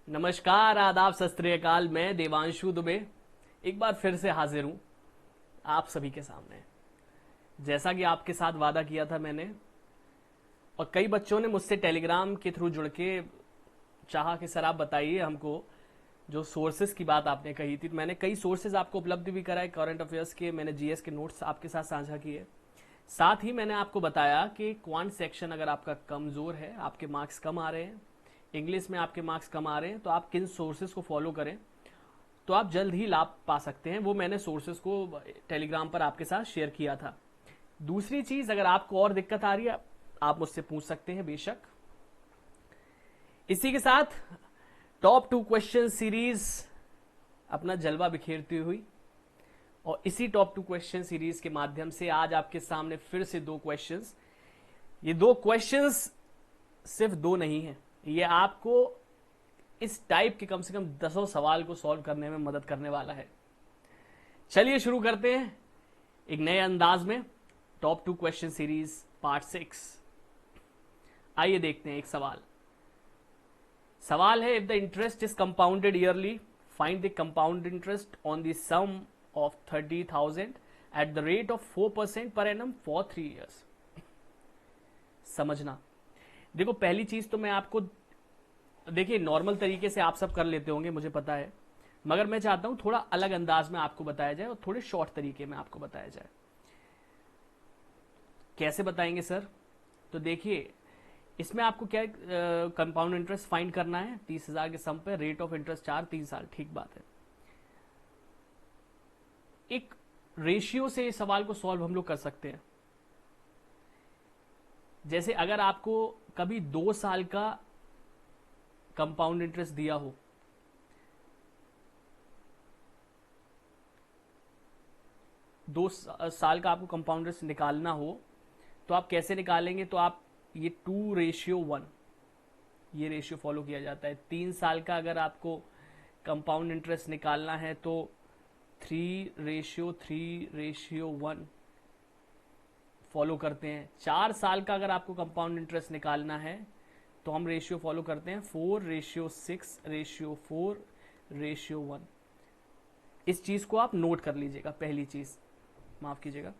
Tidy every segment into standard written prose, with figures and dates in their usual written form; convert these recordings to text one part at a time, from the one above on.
नमस्कार, आदाब, सत श्री अकाल। मैं देवांशु दुबे एक बार फिर से हाजिर हूं आप सभी के सामने। जैसा कि आपके साथ वादा किया था मैंने, और कई बच्चों ने मुझसे टेलीग्राम के थ्रू जुड़ के चाहा कि सर आप बताइए हमको, जो सोर्सेज की बात आपने कही थी। तो मैंने कई सोर्सेज आपको उपलब्ध भी कराए, करंट अफेयर्स के, मैंने जीएस के नोट्स आपके साथ साझा किए। साथ ही मैंने आपको बताया कि क्वांट सेक्शन अगर आपका कमजोर है, आपके मार्क्स कम आ रहे हैं, इंग्लिश में आपके मार्क्स कम आ रहे हैं, तो आप किन सोर्सेज को फॉलो करें तो आप जल्द ही लाभ पा सकते हैं। वो मैंने सोर्सेज को टेलीग्राम पर आपके साथ शेयर किया था। दूसरी चीज, अगर आपको और दिक्कत आ रही है आप मुझसे पूछ सकते हैं बेशक। इसी के साथ टॉप 2 क्वेश्चन सीरीज अपना जलवा बिखेरती हुई, और इसी टॉप 2 क्वेश्चन सीरीज के माध्यम से आज आपके सामने फिर से 2 क्वेश्चंस। ये 2 क्वेश्चंस सिर्फ 2 नहीं है, ये आपको इस टाइप के कम से कम 10 सवाल को सॉल्व करने में मदद करने वाला है। चलिए शुरू करते हैं एक नए अंदाज में टॉप 2 क्वेश्चन सीरीज पार्ट 6। आइए देखते हैं एक सवाल। सवाल है, if the interest is compounded yearly, find the compound interest on the sum of 30,000 at the rate of 4% per annum for 3 years. समझना, देखो पहली चीज तो मैं आपको, देखिए नॉर्मल तरीके से आप सब कर लेते होंगे मुझे पता है, मगर मैं चाहता हूं थोड़ा अलग अंदाज में आपको बताया जाए और थोड़े शॉर्ट तरीके में आपको बताया जाए। कैसे बताएंगे सर? तो देखिए, इसमें आपको क्या कंपाउंड इंटरेस्ट फाइंड करना है 30,000 के सम पे, रेट ऑफ इंटरेस्ट 3 साल। ठीक बात है। एक रेशियो से इस सवाल को सॉल्व हम लोग कर सकते हैं। जैसे अगर आपको कभी 2 साल का कंपाउंड इंटरेस्ट दिया हो, दो साल का आपको कंपाउंड इंटरेस्ट निकालना हो, तो आप कैसे निकालेंगे? तो आप ये 2:1 ये रेशियो फॉलो किया जाता है। 3 साल का अगर आपको कंपाउंड इंटरेस्ट निकालना है तो 3:3:1 फॉलो करते हैं। 4 साल का अगर आपको कंपाउंड इंटरेस्ट निकालना है तो हम रेशियो फॉलो करते हैं 4:6:4:1। इस चीज को आप नोट कर लीजिएगा। पहली चीज, माफ कीजिएगा,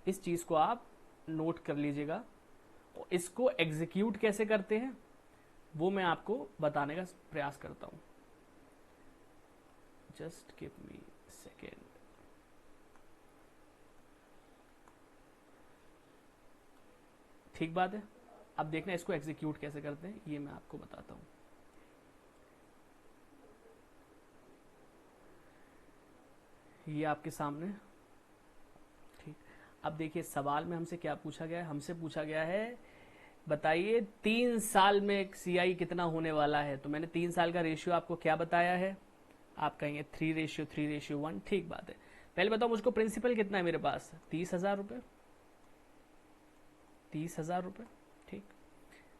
इस चीज को आप नोट कर लीजिएगा। और इसको एग्जीक्यूट कैसे करते हैं वो मैं आपको बताने का प्रयास करता हूं। Just give me second. ठीक बात है। अब देखना इसको एग्जीक्यूट कैसे करते हैं, ये मैं आपको बताता हूं। ये आपके सामने। ठीक, अब देखिए सवाल में हमसे क्या पूछा गया है। हमसे पूछा गया है, बताइए 3 साल में सीआई कितना होने वाला है। तो मैंने 3 साल का रेशियो आपको क्या बताया है, आप कहेंगे 3:3:1। ठीक बात है। पहले बताओ मुझको प्रिंसिपल कितना है मेरे पास? 30,000 रुपए। 30,000 रुपए। ठीक,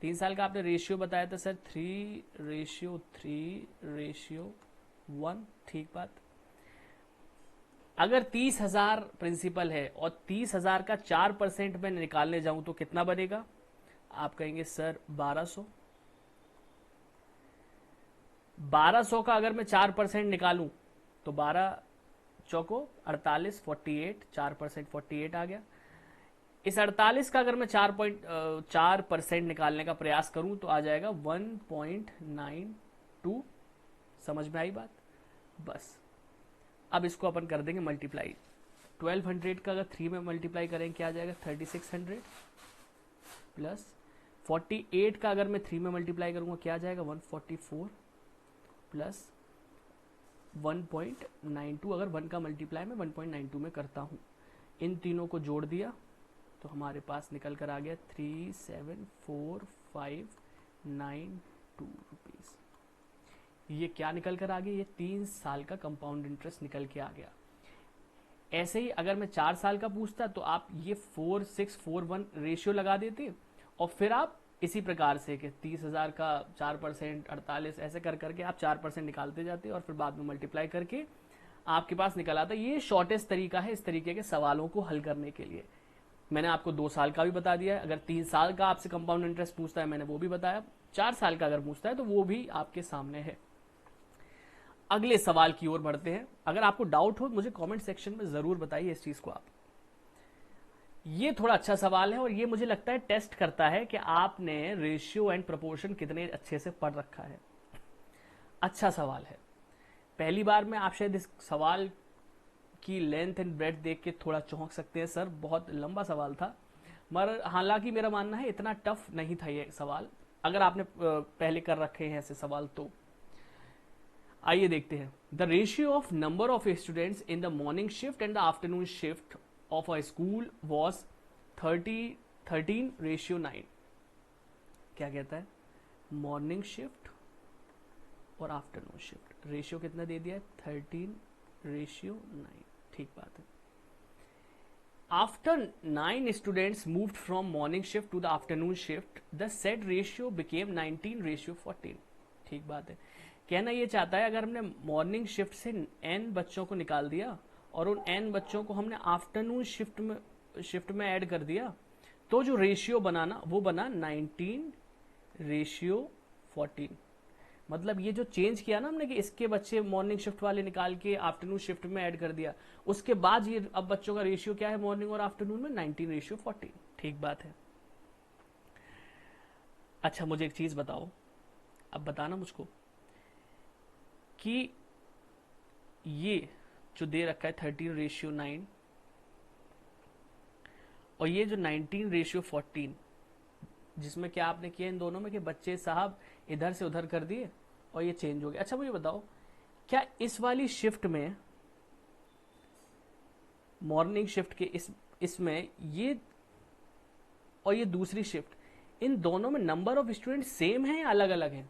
3 साल का आपने रेशियो बताया था सर 3:3:1। ठीक बात। अगर 30,000 प्रिंसिपल है और 30,000 का 4% में निकालने जाऊं तो कितना बनेगा? आप कहेंगे सर 1200। 1200 का अगर मैं 4% निकालूं तो 12 चौको 48, 48, 4% 48 आ गया। इस 48 का अगर मैं 4% निकालने का प्रयास करूं तो आ जाएगा 1.92। समझ में आई बात? बस अब इसको अपन कर देंगे मल्टीप्लाई। 1200 का अगर 3 में मल्टीप्लाई करें क्या आ जाएगा? 3600 प्लस 48 का अगर मैं 3 में मल्टीप्लाई करूंगा क्या आ जाएगा? 144 प्लस 1.92। अगर 1 का मल्टीप्लाई मैं 1.92 में करता हूं, इन तीनों को जोड़ दिया तो हमारे पास निकल कर आ गया 374592 रुपीज। ये क्या निकल कर आ गया? ये 3 साल का कंपाउंड इंटरेस्ट निकल के आ गया। ऐसे ही अगर मैं 4 साल का पूछता तो आप ये 4:6:4:1 रेशियो लगा देते, और फिर आप इसी प्रकार से कि 30,000 का 4%, 48, ऐसे कर करके आप 4% निकालते जाते और फिर बाद में मल्टीप्लाई करके आपके पास निकल आता। ये शॉर्टेस्ट तरीका है इस तरीके के सवालों को हल करने के लिए। मैंने आपको 2 साल का भी बता दिया है। अगर 3 साल का आपसे कंपाउंड इंटरेस्ट पूछता है मैंने वो भी बताया। 4 साल का अगर पूछता है तो वो भी आपके सामने है। अगले सवाल की ओर बढ़ते हैं। अगर आपको डाउट हो मुझे कमेंट सेक्शन में जरूर बताइए इस चीज को आप। ये थोड़ा अच्छा सवाल है और ये मुझे लगता है टेस्ट करता है कि आपने रेशियो एंड प्रोपोर्शन कितने अच्छे से पढ़ रखा है। अच्छा सवाल है। पहली बार में आप शायद इस सवाल की लेंथ एंड ब्रेथ देख के थोड़ा चौंक सकते हैं, सर बहुत लंबा सवाल था, मगर हालांकि मेरा मानना है इतना टफ नहीं था ये सवाल, अगर आपने पहले कर रखे हैं ऐसे सवाल तो। आइए देखते हैं। The ratio of number of students in the morning shift and the afternoon shift of a school was 13:9। क्या कहता है? मॉर्निंग शिफ्ट और आफ्टरनून शिफ्ट रेशियो कितना दे दिया है? 13:9। ठीक बात है। After 9 students moved from morning shift to the afternoon shift, the said ratio became 19:14। ठीक बात है। कहना ये चाहता है अगर हमने मॉर्निंग शिफ्ट से n बच्चों को निकाल दिया और उन n बच्चों को हमने आफ्टरनून शिफ्ट में ऐड कर दिया तो जो रेशियो बनाना वो बना 19:14। मतलब ये जो चेंज किया ना हमने कि इसके बच्चे मॉर्निंग शिफ्ट वाले निकाल के आफ्टरनून शिफ्ट में ऐड कर दिया, उसके बाद ये अब बच्चों का रेशियो क्या है मॉर्निंग और आफ्टरनून में? 19:14। ठीक बात है। अच्छा मुझे एक चीज बताओ, अब बताना मुझको कि ये जो दे रखा है 13:9 और ये जो 19:14, जिसमें क्या आपने किया इन दोनों में कि बच्चे साहब इधर से उधर कर दिए और ये चेंज हो गया। अच्छा मुझे बताओ क्या इस वाली शिफ्ट में, मॉर्निंग शिफ्ट के इसमें ये और ये दूसरी शिफ्ट, इन दोनों में नंबर ऑफ स्टूडेंट सेम है या अलग अलग हैं?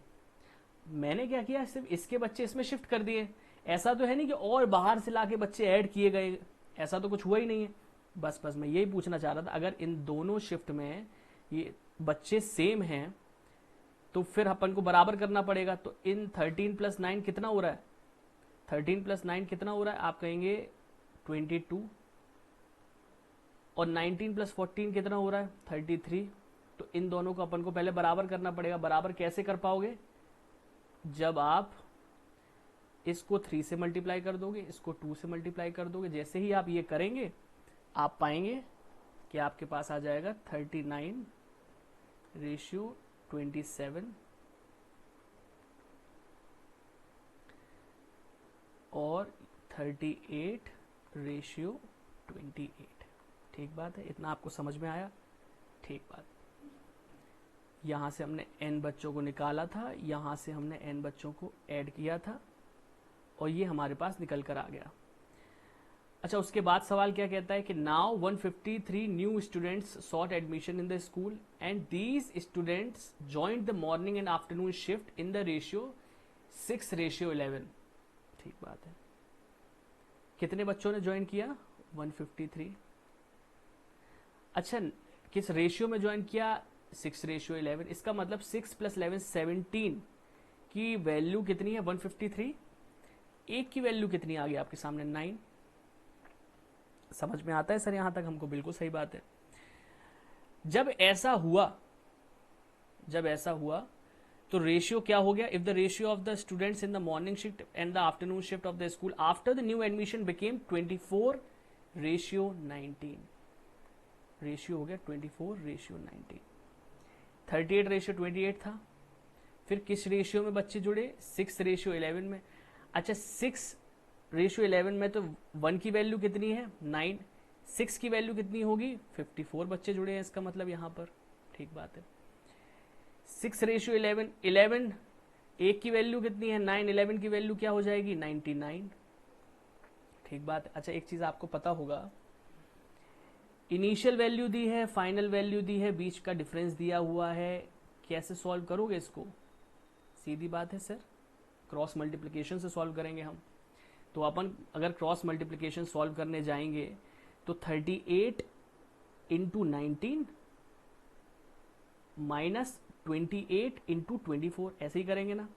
मैंने क्या किया, सिर्फ इसके बच्चे इसमें शिफ्ट कर दिए। ऐसा तो है नहीं कि और बाहर से लाके बच्चे ऐड किए गए, ऐसा तो कुछ हुआ ही नहीं है। बस मैं यही पूछना चाह रहा था, अगर इन दोनों शिफ्ट में ये बच्चे सेम हैं तो फिर अपन को बराबर करना पड़ेगा। तो इन 13+9 कितना हो रहा है? 13+9 कितना हो रहा है? आप कहेंगे 22। और 19+14 कितना हो रहा है? 33। तो इन दोनों को अपन को पहले बराबर करना पड़ेगा। बराबर कैसे कर पाओगे? जब आप इसको 3 से मल्टीप्लाई कर दोगे, इसको 2 से मल्टीप्लाई कर दोगे। जैसे ही आप ये करेंगे आप पाएंगे कि आपके पास आ जाएगा 39:27 और 38:28। ठीक बात है। इतना आपको समझ में आया? ठीक बात। यहां से हमने n बच्चों को निकाला था, यहां से हमने n बच्चों को ऐड किया था और ये हमारे पास निकल कर आ गया। अच्छा उसके बाद सवाल क्या कहता है कि now 153 new students sought admission in the school and these students joined the morning and afternoon shift in the ratio 6:11। ठीक बात है। कितने बच्चों ने ज्वाइन किया? 153। अच्छा किस रेशियो में ज्वाइन किया? 6:11। इसका मतलब 6 + 11 17 की वैल्यू कितनी है? 153। एक की वैल्यू कितनी आ गई आपके सामने? 9। समझ में आता है सर यहां तक हमको? बिल्कुल सही बात है। जब ऐसा हुआ तो रेशियो क्या हो गया? If the ratio of the students in the morning shift and the afternoon shift of the school after the new admission became 24:19। Ratio हो गया 24:19। 38:28 था। फिर किस रेशियो में बच्चे जुड़े? 6:11 में। अच्छा 6:11 में तो 1 की वैल्यू कितनी है? 9। 6 की वैल्यू कितनी होगी? 54 बच्चे जुड़े हैं इसका मतलब यहां पर। ठीक बात है। 6:11 11 एक की वैल्यू कितनी है? 9। 11 की वैल्यू क्या हो जाएगी? 99। ठीक बात है। अच्छा एक चीज आपको पता होगा, इनिशियल वैल्यू दी है, फाइनल वैल्यू दी है, बीच का डिफरेंस दिया हुआ है। कैसे सॉल्व करोगे इसको? सीधी बात है सर, क्रॉस मल्टीप्लिकेशन से सॉल्व करेंगे हम। तो अपन अगर क्रॉस मल्टीप्लिकेशन सॉल्व करने जाएंगे तो 38 इंटू 19 माइनस 28 इंटू 24 ऐसे ही करेंगे ना।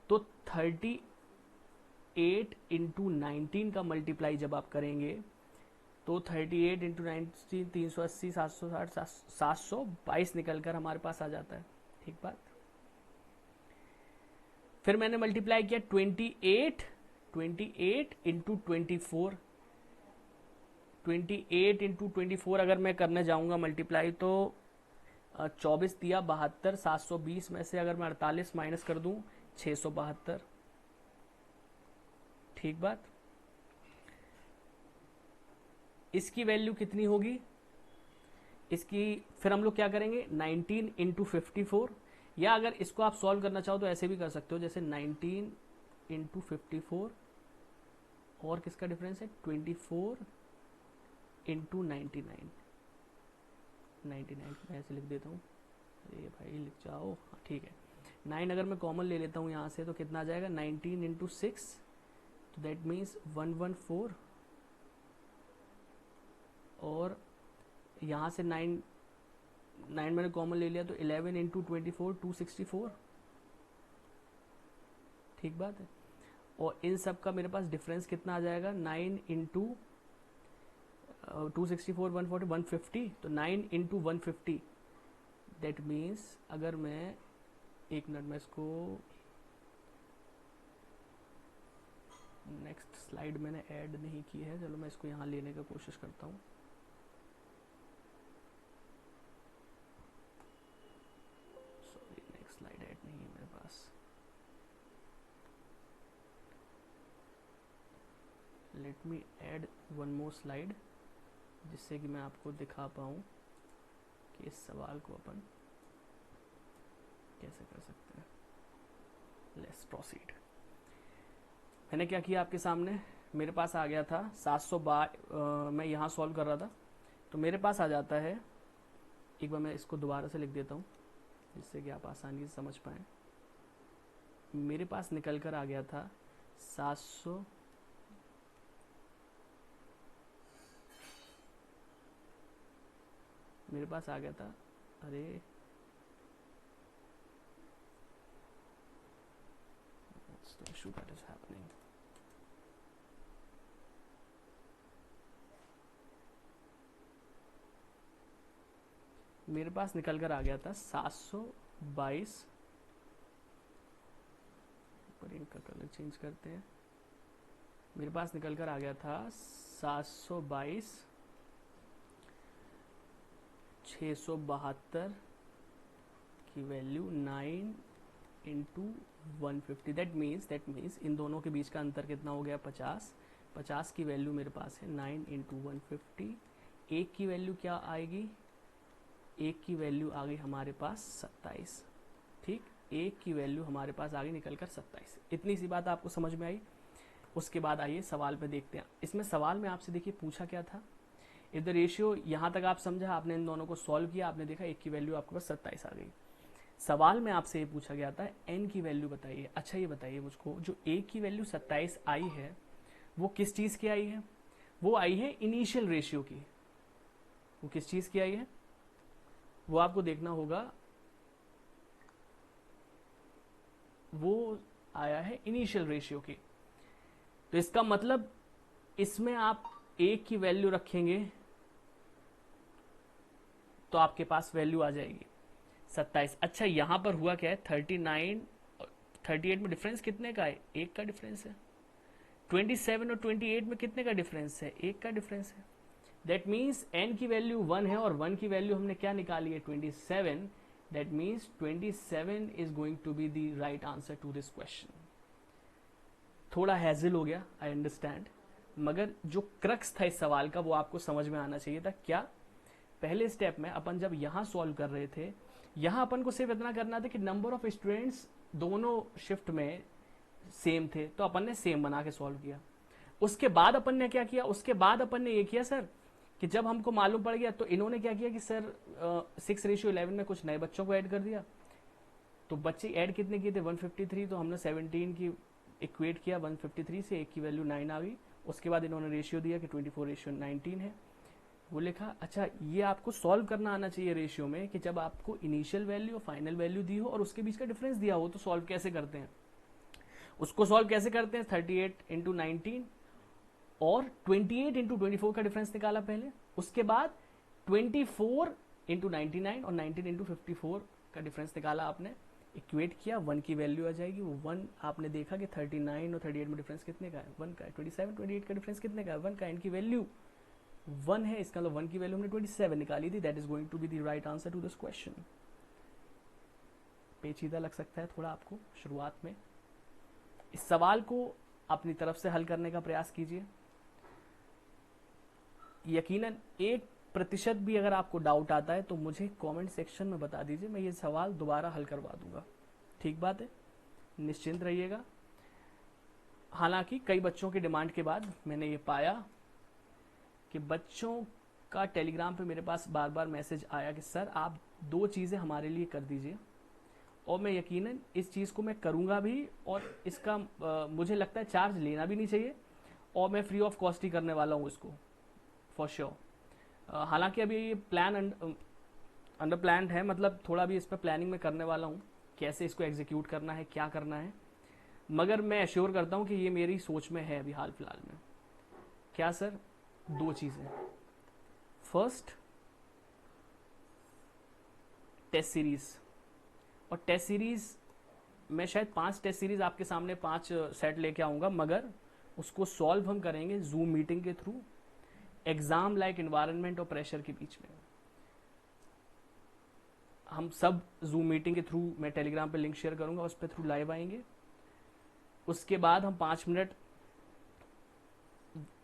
तो 38 इंटू 19 का मल्टीप्लाई जब आप करेंगे तो 38 इंटू 19 380 760 722 निकलकर हमारे पास आ जाता है। ठीक बात। फिर मैंने मल्टीप्लाई किया 28 28 इंटू 24, 28 इंटू 24 अगर मैं करने जाऊंगा मल्टीप्लाई तो 24 दिया 72, 720 में से अगर मैं 48 माइनस कर दूं 672। ठीक बात। इसकी वैल्यू कितनी होगी इसकी, फिर हम लोग क्या करेंगे 19 इंटू 54, या अगर इसको आप सॉल्व करना चाहो तो ऐसे भी कर सकते हो, जैसे 19 इंटू 54 और किसका डिफरेंस है 24 इंटू 99, 99 मैं ऐसे लिख देता हूँ, अरे भाई लिख जाओ, हाँ ठीक है। 9 अगर मैं कॉमन ले लेता हूँ यहाँ से तो कितना आ जाएगा 19 इंटू 6, तो दैट मीन्स 114, और यहाँ से 9 मैंने कॉमन ले लिया तो 11 इंटू 24 264। ठीक बात है। और इन सब का मेरे पास डिफरेंस कितना आ जाएगा 9 इंटू 264 140 150, तो 9 इंटू 150 दैट मीन्स, अगर मैं एक मिनट में इसको, नेक्स्ट स्लाइड मैंने ऐड नहीं की है, चलो मैं इसको यहाँ लेने का कोशिश करता हूँ। सॉरी नेक्स्ट स्लाइड ऐड नहीं है मेरे पास, let me add one more slide जिससे कि मैं आपको दिखा पाऊँ कि इस सवाल को अपन कैसे कर सकते हैं। Let's proceed. मैंने क्या किया आपके सामने, मेरे पास आ गया था 700 मैं यहाँ सॉल्व कर रहा था तो मेरे पास आ जाता है, एक बार मैं इसको दोबारा से लिख देता हूँ जिससे कि आप आसानी से समझ पाएँ। मेरे पास निकल कर आ गया था 700 मेरे पास आ गया था, अरे what's the issue that is happening? मेरे पास निकल कर आ गया था 722, पर इनका कलर चेंज करते हैं। मेरे पास निकल कर आ गया था 722 672 की value 9 into 150, that means in दोनों के बीच का अंतर कितना हो गया 50। 50 की वैल्यू मेरे पास है 9 इंटू 150। एक की वैल्यू क्या आएगी, एक की वैल्यू आ गई हमारे पास 27। ठीक, एक की वैल्यू हमारे पास आ गई निकल कर 27। इतनी सी बात आपको समझ में आई। उसके बाद आइए सवाल पे देखते हैं। इसमें सवाल में आपसे देखिए पूछा क्या था, इफ द रेशियो, यहाँ तक आप समझा, आपने इन दोनों को सॉल्व किया, आपने देखा एक की वैल्यू आपके पास 27 आ गई। सवाल में आपसे ये पूछा गया था n की वैल्यू बताइए। अच्छा ये बताइए मुझको, जो a की वैल्यू 27 आई है वो किस चीज की आई है, वो आई है इनिशियल रेशियो की। वो किस चीज की आई है वो आपको देखना होगा, वो आया है इनिशियल रेशियो की। तो इसका मतलब इसमें आप a की वैल्यू रखेंगे तो आपके पास वैल्यू आ जाएगी 27। अच्छा यहां पर हुआ क्या है 39 38 में डिफरेंस कितने का है, एक का डिफरेंस है। 27 और 28 में कितने का डिफरेंस है, एक का डिफरेंस है। दैट मीन्स n की वैल्यू 1 है और 1 की वैल्यू हमने क्या निकाली है 27। That means 27 is going to be the right answer to this question. थोड़ा हैजिल हो गया, आई अंडरस्टैंड, मगर जो क्रक्स था इस सवाल का वो आपको समझ में आना चाहिए था। क्या, पहले स्टेप में अपन जब यहां सॉल्व कर रहे थे, यहां अपन को सिर्फ इतना करना था कि नंबर ऑफ स्टूडेंट्स दोनों शिफ्ट में सेम थे, तो अपन ने सेम बना के सॉल्व किया। उसके बाद अपन ने क्या किया, उसके बाद अपन ने ये किया सर कि जब हमको मालूम पड़ गया तो इन्होंने क्या किया कि सर 6:11 में कुछ नए बच्चों को ऐड कर दिया। तो बच्चे ऐड कितने किए थे 153, तो हमने 17 की इक्वेट किया 153 से, एक की वैल्यू 9 आ गई। उसके बाद इन्होंने रेशियो दिया कि 24:19 है, वो लिखा। अच्छा ये आपको सॉल्व करना आना चाहिए रेशियो में कि जब आपको इनिशियल वैल्यू और फाइनल वैल्यू दी हो और उसके बीच का डिफरेंस दिया हो तो सॉल्व कैसे करते हैं। उसको सॉल्व कैसे करते हैं, 38 इंटू 19 और 28 इंटू 24 का डिफरेंस निकाला पहले, उसके बाद 24 इंटू 99 और 19 इंटू 54 का डिफरेंस निकाला आपने। इक्वेट किया, 1 की वैल्यू आ जाएगी। वो 1 आपने देखा कि 39 और 38 में डिफरेंस कितने का है, 1 का है। 27 28 का डिफरेंस कितने का है, 1 का है। इनकी वैल्यू 1 है, इसका मतलब 1 की वैल्यू हमने 27 निकाली थी। That is going to be the right answer to this question. पेचीदा लग सकता है थोड़ा आपको शुरुआत में। इस सवाल को अपनी तरफ से हल करने का प्रयास कीजिए। यकीनन 1% भी अगर आपको डाउट आता है तो मुझे कमेंट सेक्शन में बता दीजिए, मैं ये सवाल दोबारा हल करवा दूंगा। ठीक बात है, निश्चिंत रहिएगा। हालांकि कई बच्चों की डिमांड के बाद मैंने ये पाया कि बच्चों का टेलीग्राम पे मेरे पास बार बार मैसेज आया कि सर आप 2 चीज़ें हमारे लिए कर दीजिए, और मैं यकीनन इस चीज़ को मैं करूँगा भी, और इसका मुझे लगता है चार्ज लेना भी नहीं चाहिए, और मैं फ्री ऑफ कॉस्ट ही करने वाला हूँ इसको फॉर श्योर। हालांकि अभी ये प्लान अंडर प्लान है, मतलब थोड़ा भी इस पर प्लानिंग में करने वाला हूँ, कैसे इसको एग्जीक्यूट करना है, क्या करना है, मगर मैं एश्योर करता हूँ कि ये मेरी सोच में है अभी हाल फिलहाल में। क्या सर? 2 चीज़ें। फर्स्ट, टेस्ट सीरीज, और टेस्ट सीरीज मैं शायद 5 टेस्ट सीरीज आपके सामने 5 सेट लेके आऊँगा, मगर उसको सॉल्व हम करेंगे जूम मीटिंग के थ्रू, एग्जाम लाइक इन्वायरमेंट और प्रेशर के बीच में। हम सब जूम मीटिंग के थ्रू, मैं टेलीग्राम पे लिंक शेयर करूंगा, उस पर थ्रू लाइव आएंगे। उसके बाद हम 5 मिनट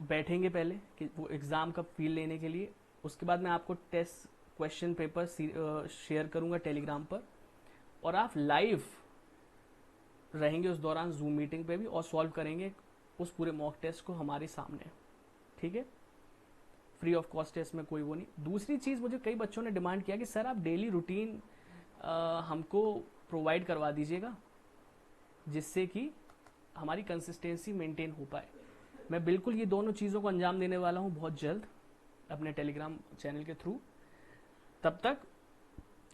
बैठेंगे पहले कि वो एग्ज़ाम का फील लेने के लिए। उसके बाद मैं आपको टेस्ट क्वेश्चन पेपर शेयर करूंगा टेलीग्राम पर, और आप लाइव रहेंगे उस दौरान जूम मीटिंग पे भी, और सॉल्व करेंगे उस पूरे मॉक टेस्ट को हमारे सामने। ठीक है, फ्री ऑफ कॉस्ट टेस्ट में कोई वो नहीं। दूसरी चीज़, मुझे कई बच्चों ने डिमांड किया कि सर आप डेली रूटीन हमको प्रोवाइड करवा दीजिएगा, जिससे कि हमारी कंसिस्टेंसी मेंटेन हो पाए। मैं बिल्कुल ये दोनों चीज़ों को अंजाम देने वाला हूँ बहुत जल्द अपने टेलीग्राम चैनल के थ्रू। तब तक,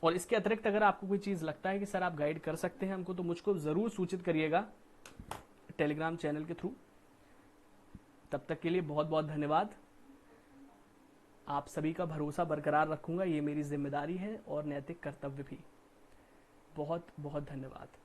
और इसके अतिरिक्त अगर आपको कोई चीज़ लगता है कि सर आप गाइड कर सकते हैं हमको, तो मुझको ज़रूर सूचित करिएगा टेलीग्राम चैनल के थ्रू। तब तक के लिए बहुत बहुत धन्यवाद। आप सभी का भरोसा बरकरार रखूंगा, ये मेरी जिम्मेदारी है और नैतिक कर्तव्य भी। बहुत बहुत धन्यवाद।